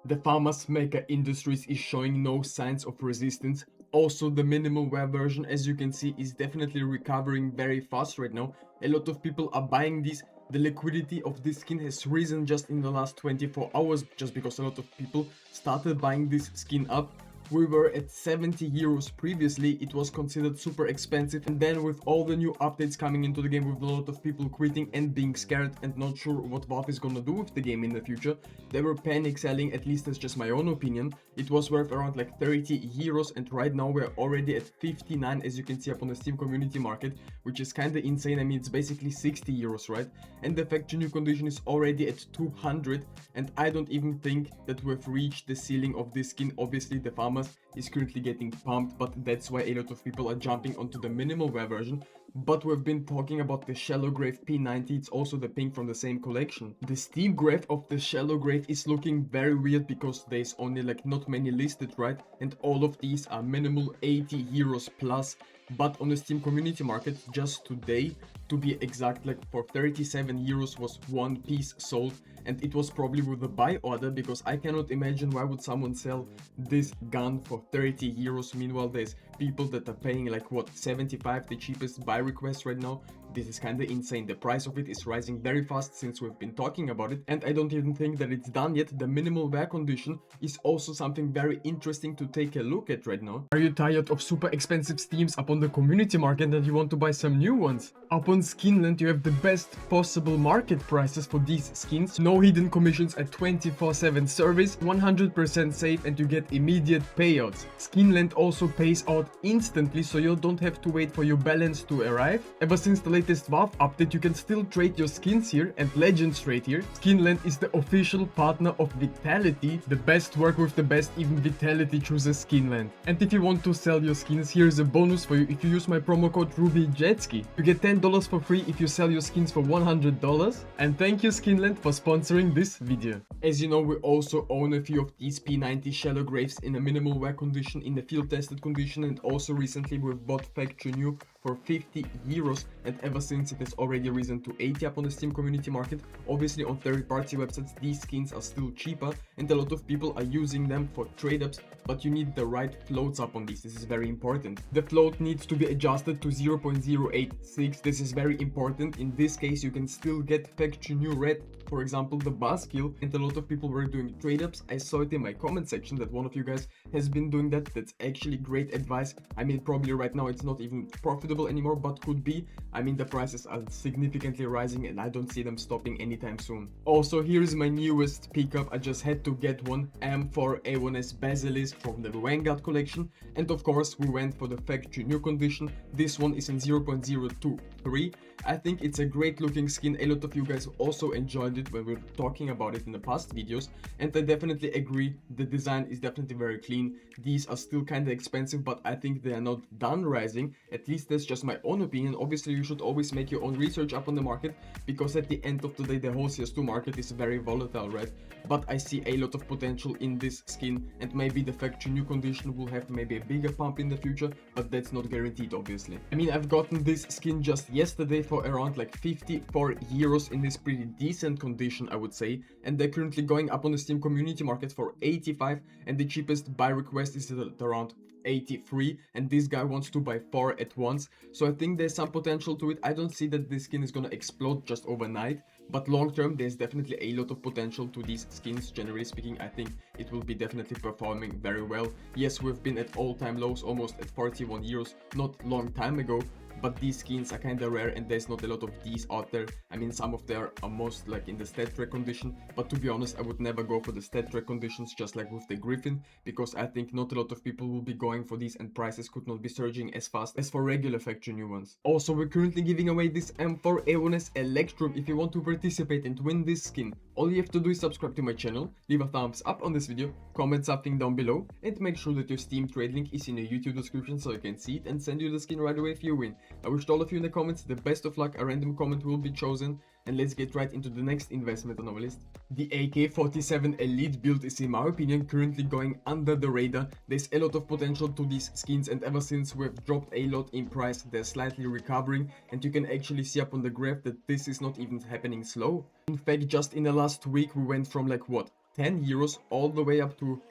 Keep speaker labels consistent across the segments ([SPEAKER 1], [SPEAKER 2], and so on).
[SPEAKER 1] The FAMAS Mecha Industries is showing no signs of resistance. Also, the minimal wear version, as you can see, is definitely recovering very fast right now. A lot of people are buying these. The liquidity of this skin has risen just in the last 24 hours, just because a lot of people started buying this skin up. We were at 70 euros previously. It was considered super expensive, and then with all the new updates coming into the game, with a lot of people quitting and being scared and not sure what Valve is gonna do with the game in the future, they were panic selling. At least that's just my own opinion. It was worth around like 30 euros, and right now we're already at 59, as you can see up on the Steam community market, which is kind of insane. I mean, it's basically 60 euros, right? And the factory new condition is already at 200, and I don't even think that we've reached the ceiling of this skin. Obviously, the farmers is currently getting pumped, but that's why a lot of people are jumping onto the minimal wear version. But we've been talking about the shallow grave P90. It's also the pink from the same collection. The Steam grave of the shallow grave is looking very weird because there's only like not many listed, right? And all of these are minimal 80 euros plus. But on the Steam community market, just today, to be exact, like for 37 euros was one piece sold, and it was probably with a buy order, because I cannot imagine why would someone sell this gun for 30 euros. Meanwhile, there's people that are paying like what, 75, the cheapest buy request right now. This is kind of insane. The price of it is rising very fast since we've been talking about it, and I don't even think that it's done yet. The minimal wear condition is also something very interesting to take a look at right now. Are you tired of super expensive Steams up on the community market and you want to buy some new ones? Up on Skinland you have the best possible market prices for these skins, no hidden commissions, at 24/7 service, 100% safe, and you get immediate payouts. Skinland also pays out instantly, so you don't have to wait for your balance to arrive. Ever since the latest Valve update, you can still trade your skins here and Legends trade here. Skinland is the official partner of Vitality. The best work with the best, even Vitality chooses Skinland. And if you want to sell your skins, here's a bonus for you. If you use my promo code RubyJetski, you get $10 for free if you sell your skins for $100. And thank you Skinland for sponsoring this video. As you know, we also own a few of these P90 shallow graves in a minimal wear condition, in the field tested condition, and also recently we've bought factory new for 50 euros, and ever since it has already risen to 80 up on the Steam community market. Obviously on third-party websites these skins are still cheaper, and a lot of people are using them for trade-ups, but you need the right floats up on these. This is very important. The float needs to be adjusted to 0.086. This is very important. In this case you can still get factory new red, for example the buzzkill, and a lot of people were doing trade-ups. I saw it in my comment section that one of you guys has been doing that. That's actually great advice. I mean, probably right now it's not even profitable anymore, but could be. I mean, the prices are significantly rising and I don't see them stopping anytime soon. Also, here's my newest pickup. I just had to get one, M4A1S Basilisk from the Vanguard collection, and of course we went for the factory new condition. This one is in 0.023. I think it's a great looking skin. A lot of you guys also enjoyed it when we were talking about it in the past videos, and I definitely agree. The design is definitely very clean. These are still kind of expensive, but I think they are not done rising. At least that's just my own opinion. Obviously you should always make your own research up on the market, because at the end of the day the whole CS2 market is very volatile, right? But I see a lot of potential in this skin, and maybe the factory new condition will have maybe a bigger pump in the future, but that's not guaranteed obviously. I mean, I've gotten this skin just yesterday for around like 54 euros in this pretty decent condition, I would say, and they're currently going up on the Steam community market for 85, and the cheapest buy request is at around 83, and this guy wants to buy 4 at once. So I think there's some potential to it. I don't see that this skin is gonna explode just overnight, but long term there's definitely a lot of potential to these skins. Generally speaking, I think it will be definitely performing very well. Yes, we've been at all-time lows, almost at 41 euros not long time ago, but these skins are kind of rare and there's not a lot of these out there. I mean, some of them are most like in the stat track condition, but to be honest I would never go for the stat track conditions, just like with the Griffin, because I think not a lot of people will be going for these and prices could not be surging as fast as for regular factory new ones. Also, we're currently giving away this M4A1S Electrum. If you want to participate and win this skin, all you have to do is subscribe to my channel, leave a thumbs up on this video, comment something down below, and make sure that your Steam trade link is in your YouTube description so I can see it and send you the skin right away if you win. I wish all of you in the comments the best of luck. A random comment will be chosen, and let's get right into the next investment on our list. The AK-47 Elite build is, in my opinion, currently going under the radar. There's a lot of potential to these skins, and ever since we've dropped a lot in price, they're slightly recovering, and you can actually see up on the graph that this is not even happening slow. In fact, just in the last week we went from like what, 10 euros all the way up to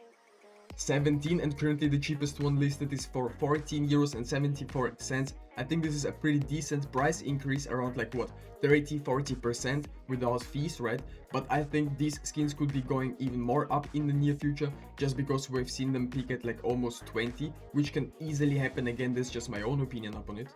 [SPEAKER 1] 17, and currently the cheapest one listed is for 14 euros and 74 cents. I think this is a pretty decent price increase, around like what, 30-40% without fees, right? But I think these skins could be going even more up in the near future, just because we've seen them peak at like almost 20, which can easily happen again. That's just my own opinion upon it.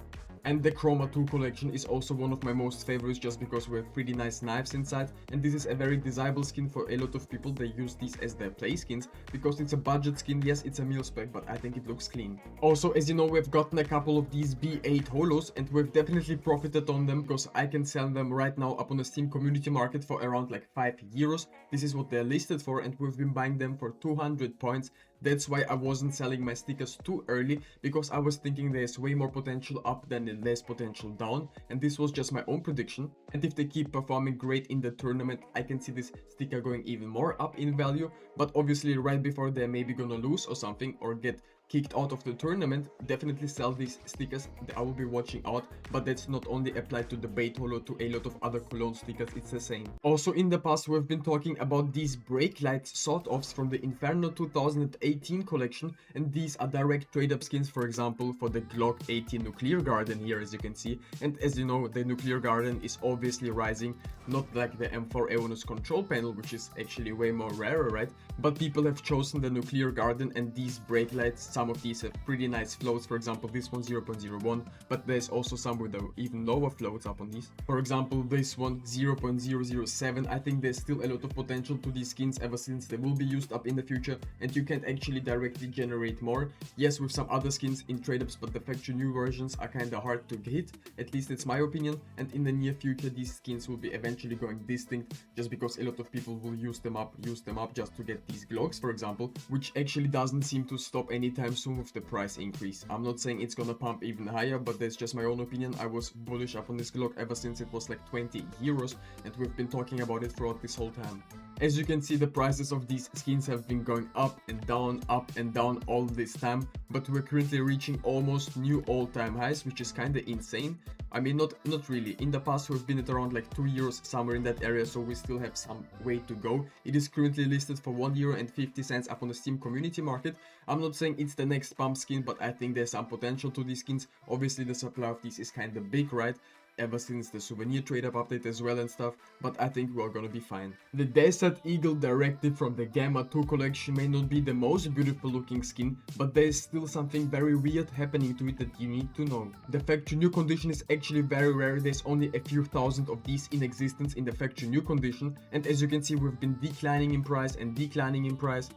[SPEAKER 1] And the Chroma 2 collection is also one of my most favorites, just because we have pretty nice knives inside, and this is a very desirable skin for a lot of people. They use these as their play skins because it's a budget skin. Yes, it's a mil spec, but I think it looks clean. Also, as you know, we've gotten a couple of these B8 holos, and we've definitely profited on them because I can sell them right now up on the Steam community market for around like 5 euros. This is what they're listed for, and we've been buying them for 200 points. That's why I wasn't selling my stickers too early, because I was thinking there's way more potential up than less potential down, and this was just my own prediction. And if they keep performing great in the tournament, I can see this sticker going even more up in value. But obviously right before they're maybe gonna lose or something, or get kicked out of the tournament, definitely sell these stickers. I will be watching out, but that's not only applied to the bait holo, to a lot of other cologne stickers, it's the same. Also in the past we've been talking about these brake lights sort-offs from the Inferno 2018 collection, and these are direct trade-up skins, for example for the Glock-18 Nuclear Garden here, as you can see. And as you know, the Nuclear Garden is obviously rising, not like the M4 Eonus control panel, which is actually way more rarer, right? But people have chosen the Nuclear Garden, and these brake lights, some of these have pretty nice floats. For example, this one 0.01, but there's also some with even lower floats up on these. For example, this one 0.007. I think there's still a lot of potential to these skins, ever since they will be used up in the future, and you can't actually directly generate more. Yes, with some other skins in trade-ups, but the factory new versions are kinda hard to hit, at least it's my opinion. And in the near future these skins will be eventually going distinct, just because a lot of people will use them up just to get these Glocks, for example, which actually doesn't seem to stop anytime soon with the price increase. I'm not saying it's gonna pump even higher, but that's just my own opinion. I was bullish up on this Glock ever since it was like 20 euros, and we've been talking about it throughout this whole time. As you can see, the prices of these skins have been going up and down all this time, but we're currently reaching almost new all-time highs, which is kinda insane. I mean, not really. In the past we've been at around like 2 euros, somewhere in that area, so we still have some way to go. It is currently listed for 1 euro and 50 cents up on the Steam community market. I'm not saying it's the next pump skin, but I think there's some potential to these skins. Obviously the supply of these is kinda big, right? Ever since the souvenir trade-up update as well and stuff, but I think we're gonna be fine. The Desert Eagle Directive from the Gamma 2 collection may not be the most beautiful looking skin, but there is still something very weird happening to it that you need to know. The factory new condition is actually very rare. There's only a few thousand of these in existence in the factory new condition, and as you can see, we've been declining in price and declining in price.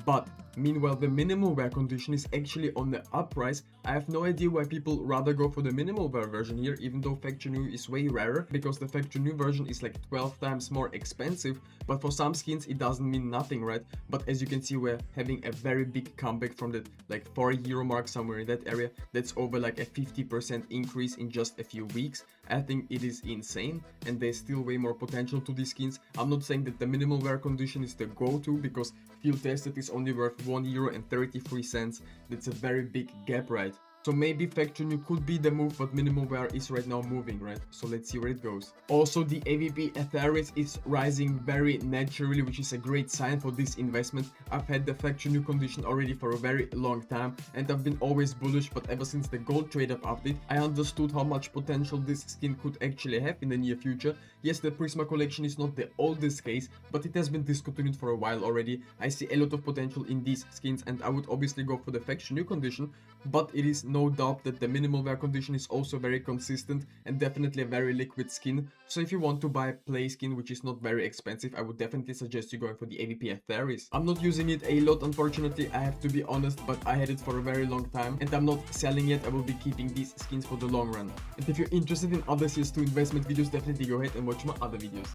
[SPEAKER 1] But meanwhile, the minimal wear condition is actually on the uprise. I have no idea why people rather go for the minimal wear version here, even though factory new is way rarer, because the factory new version is like 12 times more expensive. But for some skins it doesn't mean nothing, right? But as you can see, we're having a very big comeback from the like 4 euro mark, somewhere in that area. That's over like a 50% increase in just a few weeks. I think it is insane, and there's still way more potential to these skins. I'm not saying that the minimal wear condition is the go-to, because field tested is only worth 1 euro and 33 cents. That's a very big gap, right? So maybe factory new could be the move, but minimal wear is right now moving, right? So let's see where it goes. Also, the AVP Atheris is rising very naturally, which is a great sign for this investment. I've had the factory new condition already for a very long time, and I've been always bullish, but ever since the gold trade-up update, I understood how much potential this skin could actually have in the near future. Yes, the Prisma collection is not the oldest case, but it has been discontinued for a while already. I see a lot of potential in these skins, and I would obviously go for the factory new condition, but it is no doubt that the minimal wear condition is also very consistent and definitely a very liquid skin. So if you want to buy a play skin which is not very expensive, I would definitely suggest you going for the AVP Atheris. I'm not using it a lot, unfortunately, I have to be honest, but I had it for a very long time and I'm not selling it. I will be keeping these skins for the long run. And if you're interested in other CS2 investment videos, definitely go ahead and watch my other videos.